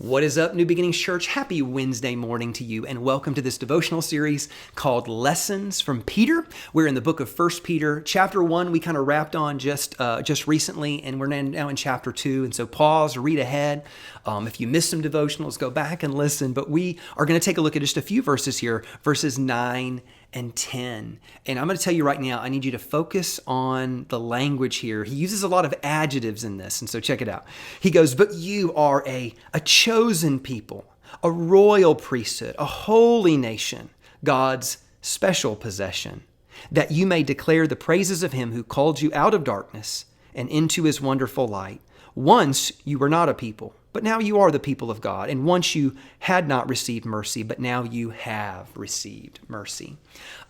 What is up, New Beginnings Church? Happy Wednesday morning to you, and welcome to this devotional series called Lessons from Peter. We're in the book of 1 Peter. Chapter 1, we kind of wrapped on just recently, and we're now in chapter 2. And so pause, read ahead. If you missed some devotionals, go back and listen. But we are going to take a look at just a few verses here, verses 9 and 10. And I'm going to tell you right now, I need you to focus on the language here. He uses a lot of adjectives in this, and so check it out. He goes, but you are a chosen people, a royal priesthood, a holy nation, God's special possession, that you may declare the praises of him who called you out of darkness and into his wonderful light. Once you were not a people, but now you are the people of God. And once you had not received mercy, but now you have received mercy.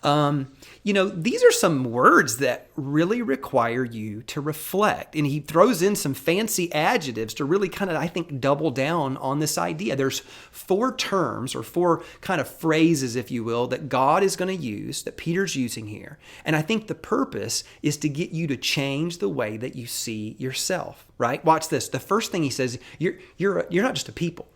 These are some words that really require you to reflect. And he throws in some fancy adjectives to really kind of, I think, double down on this idea. There's four terms or four kind of phrases, if you will, that God is going to use, that Peter's using here. And I think the purpose is to get you to change the way that you see yourself, right? Watch this. The first thing he says, you're not just a people.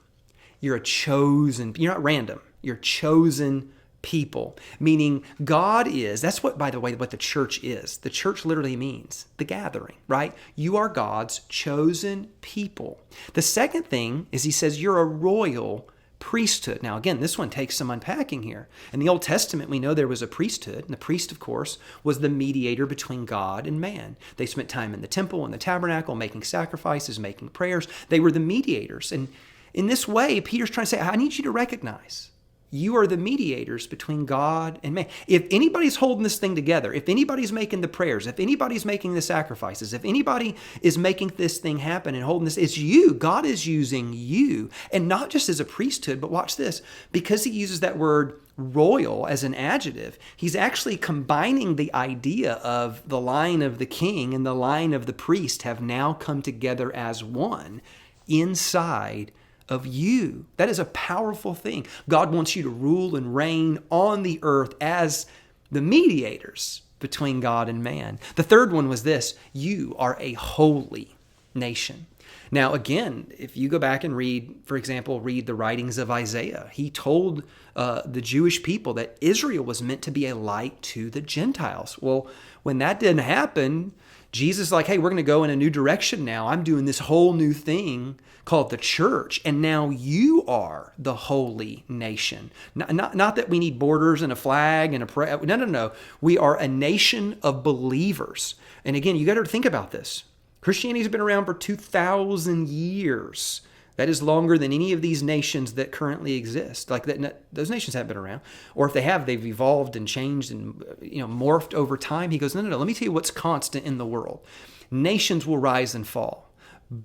You're a chosen, you're not random. You're chosen people, meaning God is, that's what, by the way, what the church is. The church literally means the gathering, right? You are God's chosen people. The second thing is he says you're a royal priesthood. Now, again, this one takes some unpacking here. In the Old Testament, we know there was a priesthood, and the priest, of course, was the mediator between God and man. They spent time in the temple and the tabernacle, making sacrifices, making prayers. They were the mediators. And in this way, Peter's trying to say, I need you to recognize you are the mediators between God and man. If anybody's holding this thing together, if anybody's making the prayers, if anybody's making the sacrifices, if anybody is making this thing happen and holding this, it's you. God is using you. And not just as a priesthood, but watch this. Because he uses that word royal as an adjective, he's actually combining the idea of the line of the king and the line of the priest have now come together as one inside of you. That is a powerful thing. God wants you to rule and reign on the earth as the mediators between God and man. The third one was this: you are a holy nation. Now, again, if you go back and read, for example, read the writings of Isaiah, he told the Jewish people that Israel was meant to be a light to the Gentiles. Well, when that didn't happen, Jesus is like, hey, we're going to go in a new direction now. I'm doing this whole new thing called the church, and now you are the holy nation. Not that we need borders and a flag and a prayer. No. We are a nation of believers. And again, you got to think about this. Christianity has been around for 2,000 years. That is longer than any of these nations that currently exist. Like that, those nations haven't been around. Or if they have, they've evolved and changed and morphed over time. He goes, no. Let me tell you what's constant in the world. Nations will rise and fall.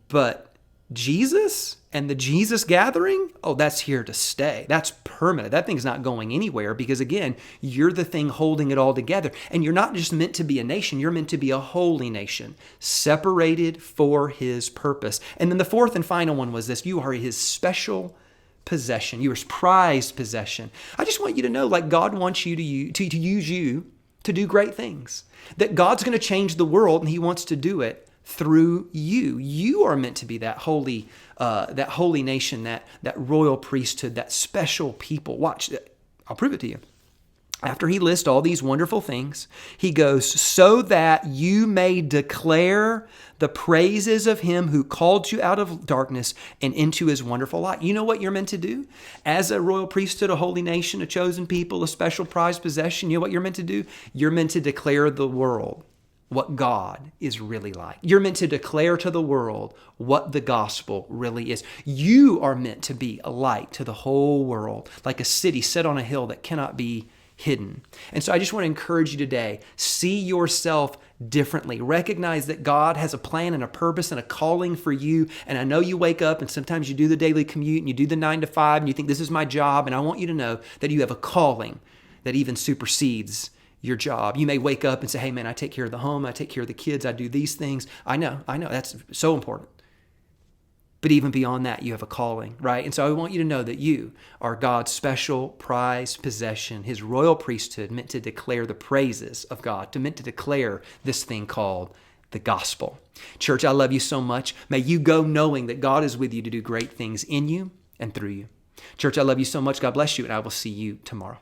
But Jesus and the Jesus gathering, that's here to stay. That's permanent. That thing's not going anywhere because, again, you're the thing holding it all together. And you're not just meant to be a nation. You're meant to be a holy nation, separated for his purpose. And then the fourth and final one was this: you are his special possession. You are his prized possession. I just want you to know, like, God wants you to use you to do great things. That God's going to change the world, and he wants to do it through you. You are meant to be that holy nation, that royal priesthood, that special people. Watch, I'll prove it to you. After he lists all these wonderful things, he goes, so that you may declare the praises of him who called you out of darkness and into his wonderful light. You know what you're meant to do? As a royal priesthood, a holy nation, a chosen people, a special prized possession, you know what you're meant to do? You're meant to declare the world what God is really like. You're meant to declare to the world what the gospel really is. You are meant to be a light to the whole world, like a city set on a hill that cannot be hidden. And so I just want to encourage you today, see yourself differently. Recognize that God has a plan and a purpose and a calling for you. And I know you wake up and sometimes you do the daily commute and you do the 9 to 5 and you think this is my job. And I want you to know that you have a calling that even supersedes your job. You may wake up and say, hey man, I take care of the home, I take care of the kids, I do these things. I know, that's so important. But even beyond that, you have a calling, right? And so I want you to know that you are God's special prized possession, his royal priesthood, meant to declare the praises of God, meant to declare this thing called the gospel. Church, I love you so much. May you go knowing that God is with you to do great things in you and through you. Church, I love you so much. God bless you, and I will see you tomorrow.